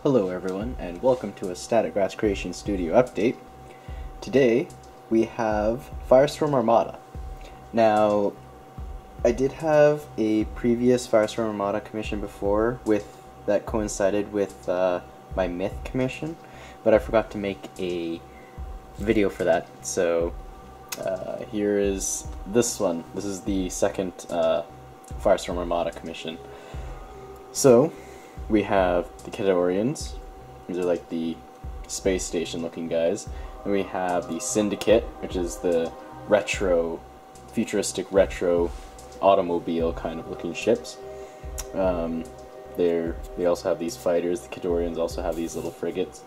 Hello everyone, and welcome to a Static Grass Creation Studio update. Today we have Firestorm Armada. Now, I did have a previous Firestorm Armada commission before that coincided with my Myth commission, but I forgot to make a video for that, so here is this one. This is the second Firestorm Armada commission. So, we have the Kedorians. These are like the space station looking guys. And we have the Syndicate, which is the futuristic retro automobile kind of looking ships. They also have these fighters. The Kedorians also have these little frigates.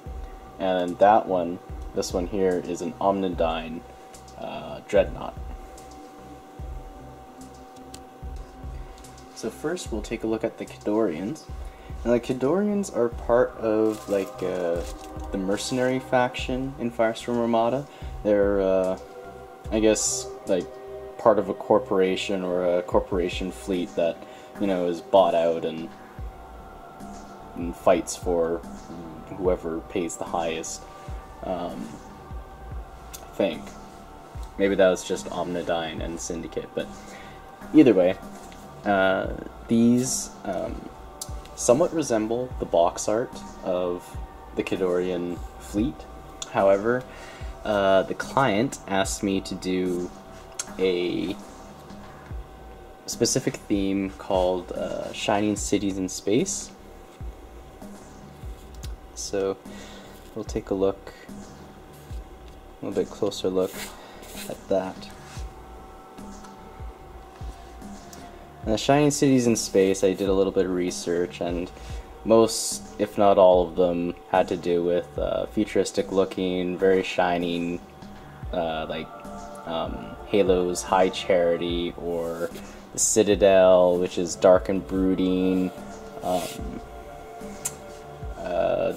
And this one here is an Omnidyne Dreadnought. So first we'll take a look at the Kedorians. Now the Kedorians are part of like the mercenary faction in Firestorm Armada. They're I guess like part of a corporation or a corporation fleet that, you know, is bought out and fights for whoever pays the highest. I think maybe that was just Omnidyne and Syndicate, but either way, these somewhat resemble the box art of the Kedorian fleet. However, the client asked me to do a specific theme called Shining Cities in Space. So we'll take a little bit closer look at that. And the Shining Cities in Space, I did a little bit of research, and most, if not all of them, had to do with futuristic looking, very shining, like Halo's High Charity, or the Citadel, which is dark and brooding.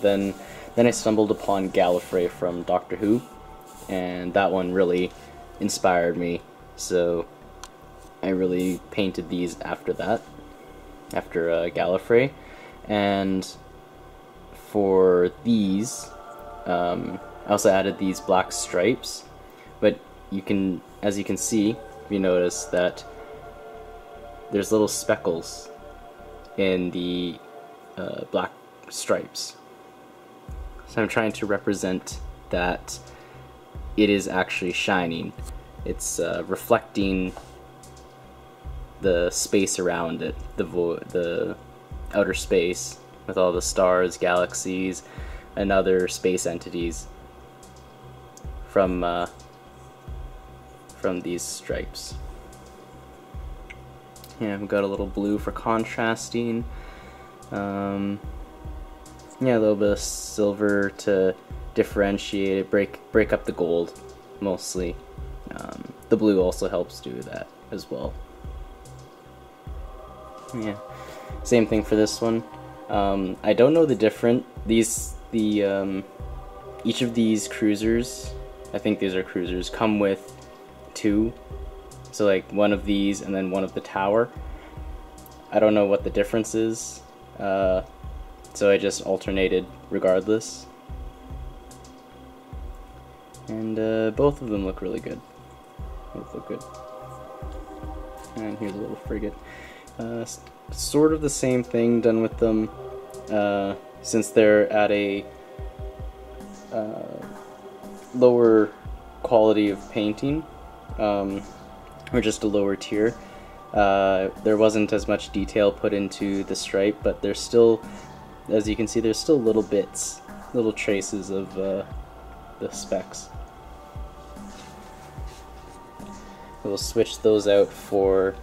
Then I stumbled upon Gallifrey from Doctor Who, and that one really inspired me, so I really painted these after that, after Gallifrey. And for these, I also added these black stripes, but as you can see, you notice that there's little speckles in the black stripes. So I'm trying to represent that it is actually shining. It's reflecting the space around it, the outer space with all the stars, galaxies, and other space entities from these stripes. Yeah, I've got a little blue for contrasting. Yeah, a little bit of silver to differentiate it, break up the gold, mostly. The blue also helps do that as well. Yeah, same thing for this one. I don't know the different each of these cruisers, I think these are cruisers, come with two. So like one of these and then one of the tower. I don't know what the difference is, so I just alternated regardless. And both of them look really good. Both look good. And here's a little frigate. Sort of the same thing done with them, since they're at a lower quality of painting, or just a lower tier. There wasn't as much detail put into the stripe, but there's still, as you can see, there's still little bits, little traces of the specks. We'll switch those out for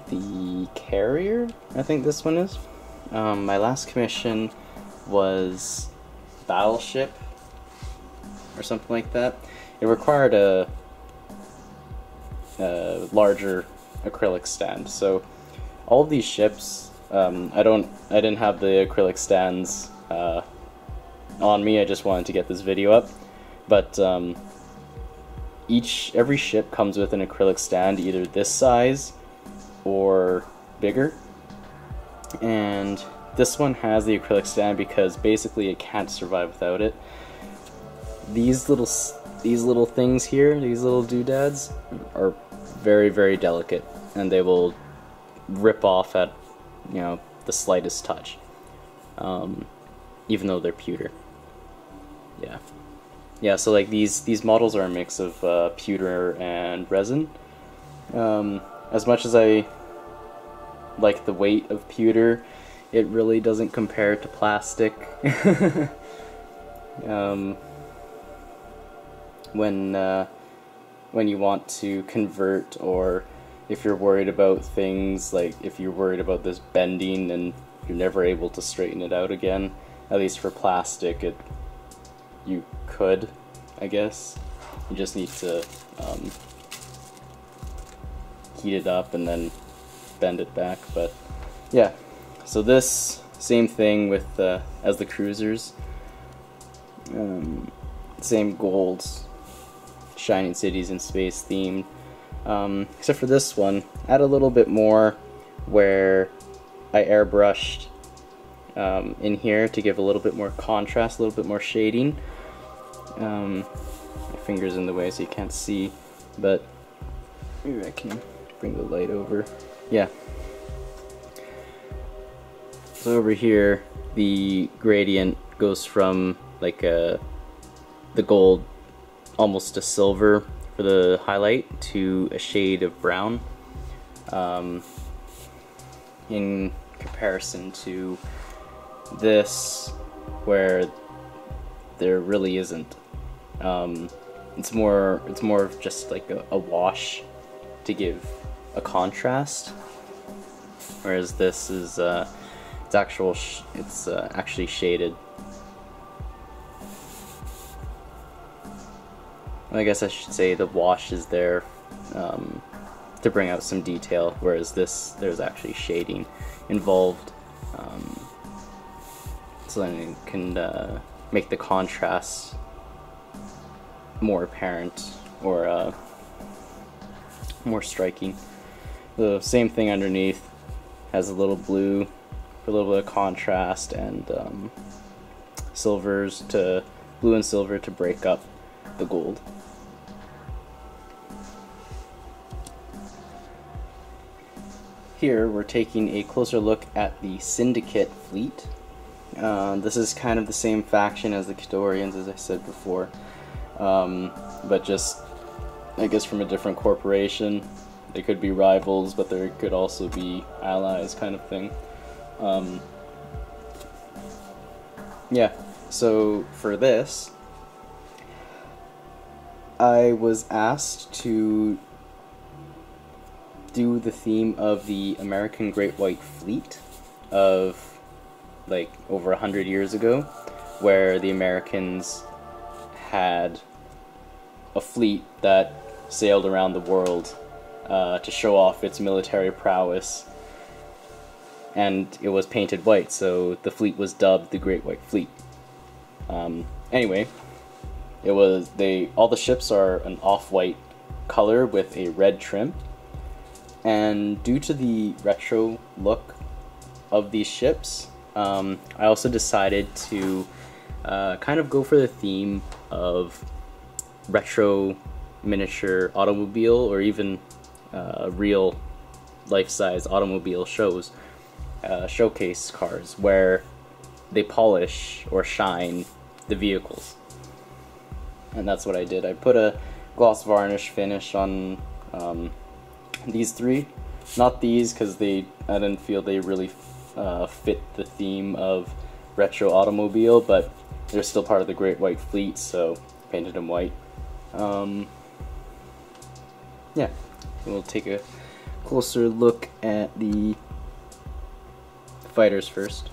the carrier, I think this one is. My last commission was Battleship or something like that. It required a larger acrylic stand. So all of these ships, I didn't have the acrylic stands on me. I just wanted to get this video up, but every ship comes with an acrylic stand, either this size or bigger, and this one has the acrylic stand because basically it can't survive without it. These little things here, these little doodads, are very, very delicate, and they will rip off at, you know, the slightest touch, even though they're pewter. Yeah, so like these models are a mix of pewter and resin. As much as I like the weight of pewter, it really doesn't compare to plastic. When you want to convert, or if you're worried about things, like if you're worried about this bending and you're never able to straighten it out again, at least for plastic, you could, I guess. You just need to heat it up and then bend it back. But yeah, so this same thing with as the cruisers, same gold, shining cities in space themed, except for this one, add a little bit more where I airbrushed in here to give a little bit more contrast, a little bit more shading. My finger's in the way so you can't see, but maybe I can bring the light over. Yeah. So over here, the gradient goes from like the gold almost to silver for the highlight to a shade of brown, in comparison to this where there really isn't. It's more of just like a wash to give a contrast, whereas this is it's actually shaded. I guess I should say the wash is there to bring out some detail, whereas there's actually shading involved, so then it can make the contrast more apparent, or more striking. The same thing underneath has a little blue for a little bit of contrast, and blue and silver to break up the gold. Here we're taking a closer look at the Syndicate fleet. This is kind of the same faction as the Kedorians, as I said before, but just, I guess, from a different corporation. They could be rivals, but there could also be allies, kind of thing. Yeah, so for this, I was asked to do the theme of the American Great White Fleet of like over 100 years ago, where the Americans had a fleet that sailed around the world to show off its military prowess, and it was painted white, so the fleet was dubbed the Great White Fleet. Anyway, all the ships are an off-white color with a red trim, and due to the retro look of these ships, I also decided to kind of go for the theme of retro miniature automobile, or even real life-size automobile showcase cars, where they polish or shine the vehicles. And that's what I did. I put a gloss varnish finish on these three. Not these, because I didn't feel they really fit the theme of retro automobile, but they're still part of the Great White Fleet, so painted them white. Yeah, we'll take a closer look at the fighters first,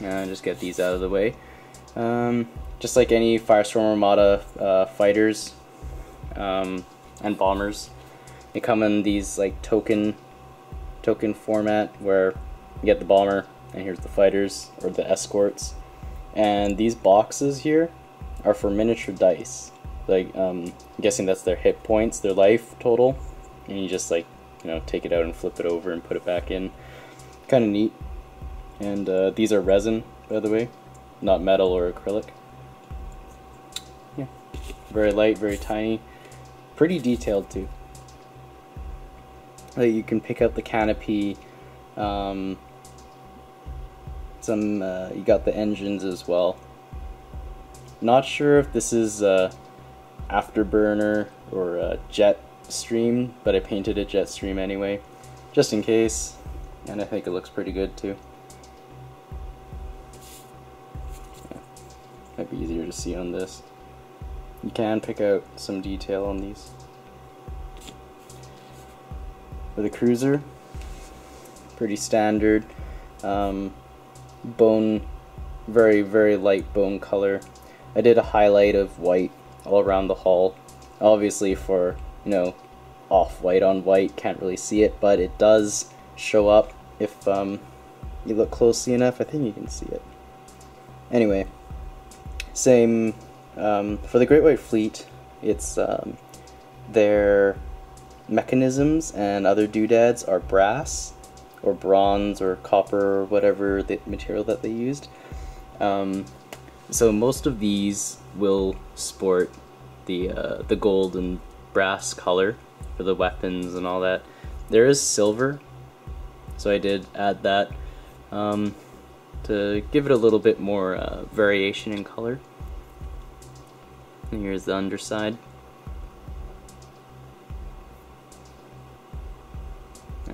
and just get these out of the way. Just like any Firestorm Armada fighters and bombers, they come in these like token format, where you get the bomber and here's the fighters, or the escorts, and these boxes here are for miniature dice. Like, I'm guessing that's their hit points, their life total, and you just, like, you know, take it out and flip it over and put it back in. Kind of neat. And these are resin, by the way, not metal or acrylic. Yeah, very light, very tiny, pretty detailed too. You can pick up the canopy. You got the engines as well. Not sure if this is afterburner or a jet stream, but I painted a jet stream anyway, just in case, and I think it looks pretty good too. Yeah. Might be easier to see on this. You can pick out some detail on these. For the cruiser, pretty standard, bone, very light bone color. I did a highlight of white all around the hull. Obviously for, off-white on white, can't really see it, but it does show up if you look closely enough. I think you can see it. Anyway, same for the Great White Fleet. It's their mechanisms and other doodads are brass or bronze or copper or whatever the material that they used. So most of these will sport the gold and brass color for the weapons and all that. There is silver, so I did add that to give it a little bit more variation in color. And here's the underside.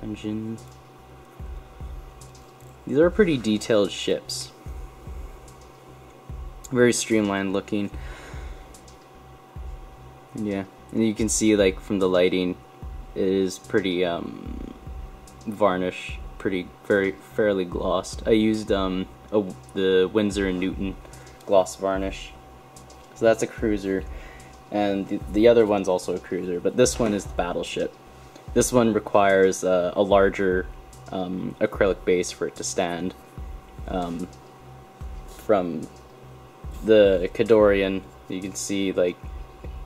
Engines. These are pretty detailed ships. Very streamlined looking. Yeah, and you can see like from the lighting, it is pretty varnish, fairly glossed. I used the Winsor and Newton gloss varnish. So that's a cruiser, and the other one's also a cruiser, but this one is the battleship. This one requires a larger acrylic base for it to stand. From the Kedorian, you can see like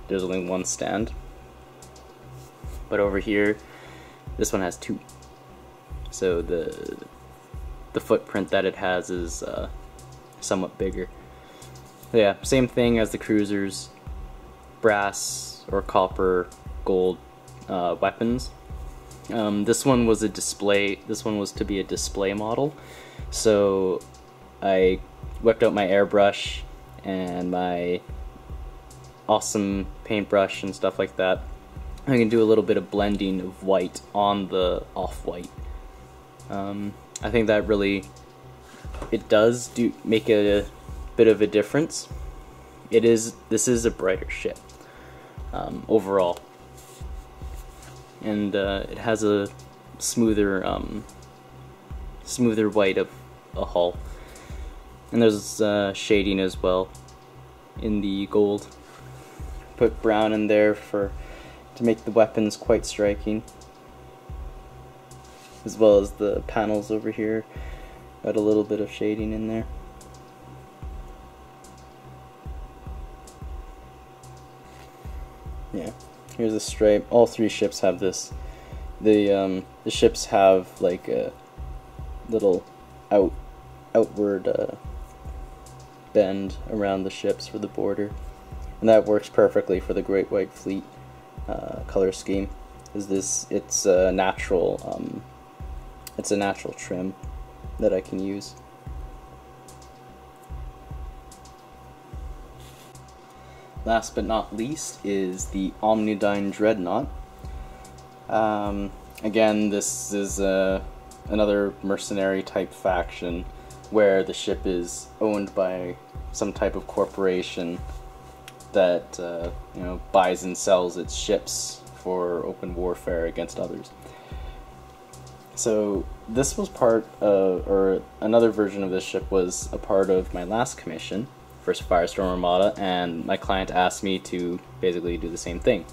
there's only one stand, but over here this one has two. So the footprint that it has is somewhat bigger. So yeah, same thing as the cruisers, brass or copper, gold weapons. This one was a display. This one was to be a display model, so I whipped out my airbrush and my awesome paintbrush and stuff like that. I can do a little bit of blending of white on the off-white. I think that really, it does make a bit of a difference. This is a brighter ship overall, and it has a smoother white of a hull, and there's shading as well in the gold. Put brown in there to make the weapons quite striking, as well as the panels over here. Got a little bit of shading in there. Yeah, here's a stripe. All three ships have this. The ships have like a little outward bend around the ships for the border, and that works perfectly for the Great White Fleet color scheme. It's a natural trim that I can use. Last but not least is the Omnidyne Dreadnought. Again, this is another mercenary type faction where the ship is owned by some type of corporation that buys and sells its ships for open warfare against others. So this was or another version of this ship was a part of my last commission for Firestorm Armada, and my client asked me to basically do the same thing.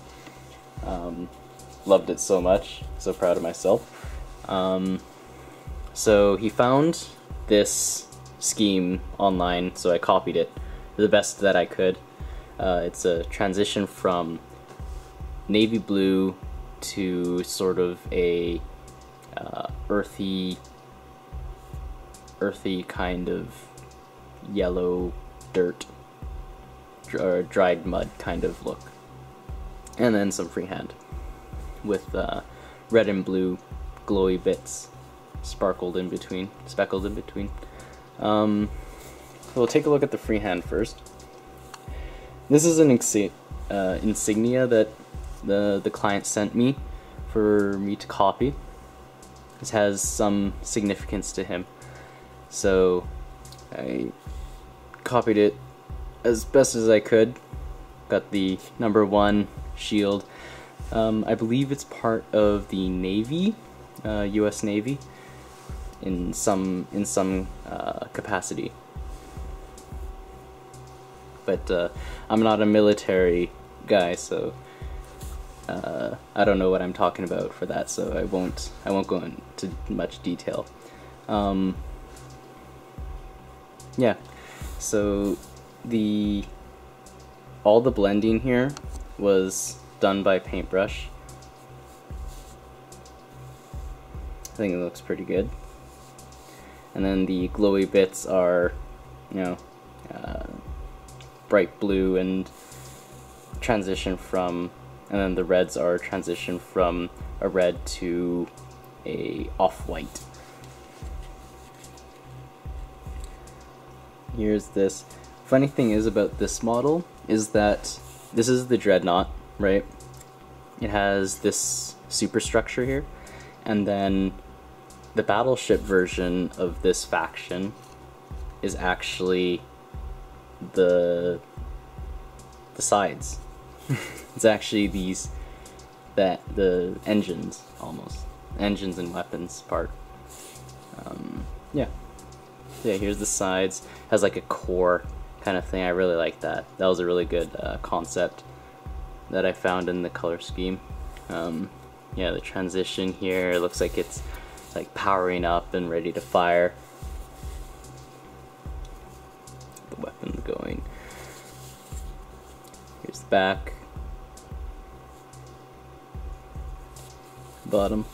Loved it so much, so proud of myself. So he found this scheme online, so I copied it the best that I could. It's a transition from navy blue to sort of a earthy earthy kind of yellow dirt or dried mud kind of look. And then some freehand with red and blue glowy bits speckled in between. We'll take a look at the freehand first. This is an insignia that the client sent me for me to copy. This has some significance to him, so I copied it as best as I could. Got the #1 shield. I believe it's part of the Navy, U.S. Navy, in some capacity. But I'm not a military guy, so I don't know what I'm talking about for that. So I won't go into much detail. Yeah. So all the blending here was done by paintbrush. I think it looks pretty good. And then the glowy bits are, you know, bright blue and transition from, and then the reds are transition from a red to a off-white. Here's this. Funny thing is about this model is that this is the Dreadnought, right? It has this superstructure here, and then the battleship version of this faction is actually the sides. It's actually the engines, almost engines and weapons part. Yeah, here's the sides. Has like a core kind of thing. I really like that. That was a really good concept that I found in the color scheme. Yeah, the transition here, it looks like it's like powering up and ready to fire. The weapon going. Here's the back. Bottom.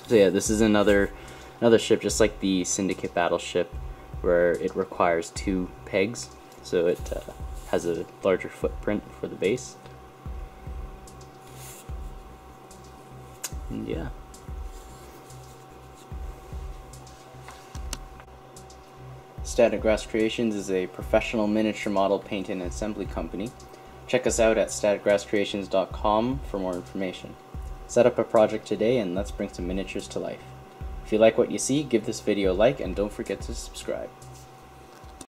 So yeah, this is another ship, just like the Syndicate battleship, where it requires 2 pegs, so it has a larger footprint for the base. And yeah. Static Grass Creations is a professional miniature model paint and assembly company. Check us out at staticgrasscreations.com for more information. Set up a project today and let's bring some miniatures to life. If you like what you see, give this video a like and don't forget to subscribe.